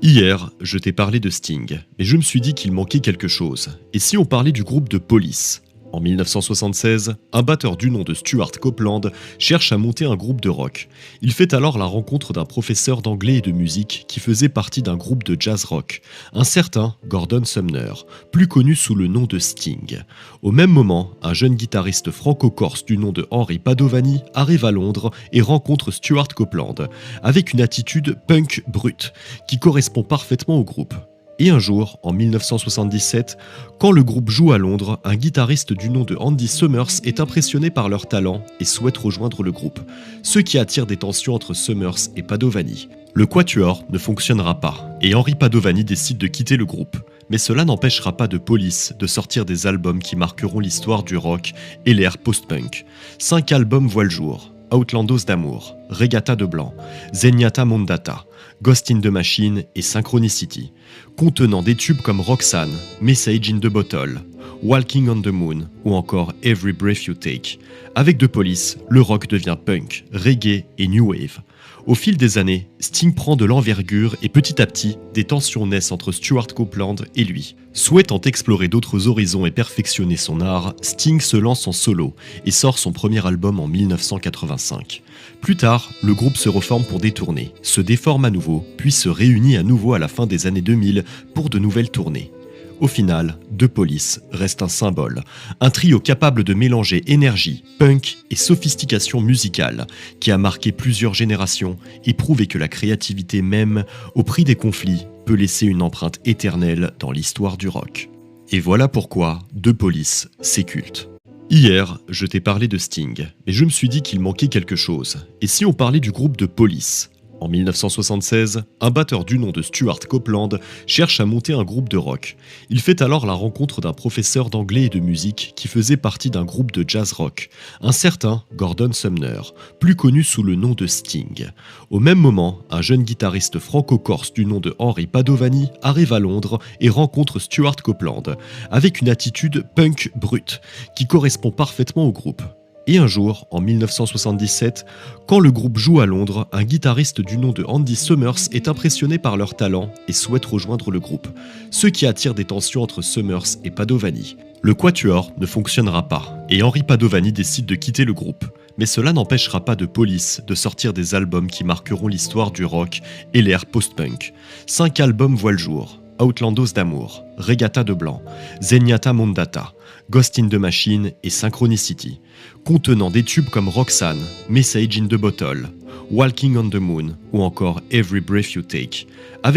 Hier, je t'ai parlé de Sting, mais je me suis dit qu'il manquait quelque chose. Et si on parlait du groupe de Police? En 1976, un batteur du nom de Stuart Copeland cherche à monter un groupe de rock. Il fait alors la rencontre d'un professeur d'anglais et de musique qui faisait partie d'un groupe de jazz rock, un certain Gordon Sumner, plus connu sous le nom de Sting. Au même moment, un jeune guitariste franco-corse du nom de Henry Padovani arrive à Londres et rencontre Stuart Copeland, avec une attitude punk brute, qui correspond parfaitement au groupe. Et un jour, en 1977, quand le groupe joue à Londres, un guitariste du nom de Andy Summers est impressionné par leur talent et souhaite rejoindre le groupe, ce qui attire des tensions entre Summers et Padovani. Le quatuor ne fonctionnera pas, et Henry Padovani décide de quitter le groupe. Mais cela n'empêchera pas de Police de sortir des albums qui marqueront l'histoire du rock et l'ère post-punk. 5 albums voient le jour: Outlandos d'amour, Regatta de blanc, Zenyatta Mondata, Ghost in the Machine et Synchronicity, contenant des tubes comme Roxanne, Message in the Bottle, Walking on the Moon ou encore Every Breath You Take. Avec The Police, le rock devient punk, reggae et new wave. Au fil des années, Sting prend de l'envergure et petit à petit, des tensions naissent entre Stuart Copeland et lui. Souhaitant explorer d'autres horizons et perfectionner son art, Sting se lance en solo et sort son premier album en 1985. Plus tard, le groupe se reforme pour des tournées, se déforme à nouveau, puis se réunit à nouveau à la fin des années 2000 pour de nouvelles tournées. Au final, The Police reste un symbole, un trio capable de mélanger énergie, punk et sophistication musicale, qui a marqué plusieurs générations et prouvé que la créativité même, au prix des conflits, peut laisser une empreinte éternelle dans l'histoire du rock. Et voilà pourquoi The Police, c'est culte. Hier, je t'ai parlé de Sting, mais je me suis dit qu'il manquait quelque chose. Et si on parlait du groupe de Police? En 1976, un batteur du nom de Stuart Copeland cherche à monter un groupe de rock. Il fait alors la rencontre d'un professeur d'anglais et de musique qui faisait partie d'un groupe de jazz rock, un certain Gordon Sumner, plus connu sous le nom de Sting. Au même moment, un jeune guitariste franco-corse du nom de Henry Padovani arrive à Londres et rencontre Stuart Copeland, avec une attitude punk brute, qui correspond parfaitement au groupe. Et un jour, en 1977, quand le groupe joue à Londres, un guitariste du nom de Andy Summers est impressionné par leur talent et souhaite rejoindre le groupe, ce qui attire des tensions entre Summers et Padovani. Le quatuor ne fonctionnera pas, et Henry Padovani décide de quitter le groupe. Mais cela n'empêchera pas de Police de sortir des albums qui marqueront l'histoire du rock et l'ère post-punk. 5 albums voient le jour: Outlandos d'amour, Regatta de blanc, Zenyatta Mondata, Ghost in the Machine et Synchronicity, contenant des tubes comme Roxanne, Message in the Bottle, Walking on the Moon ou encore Every Breath You Take. Avec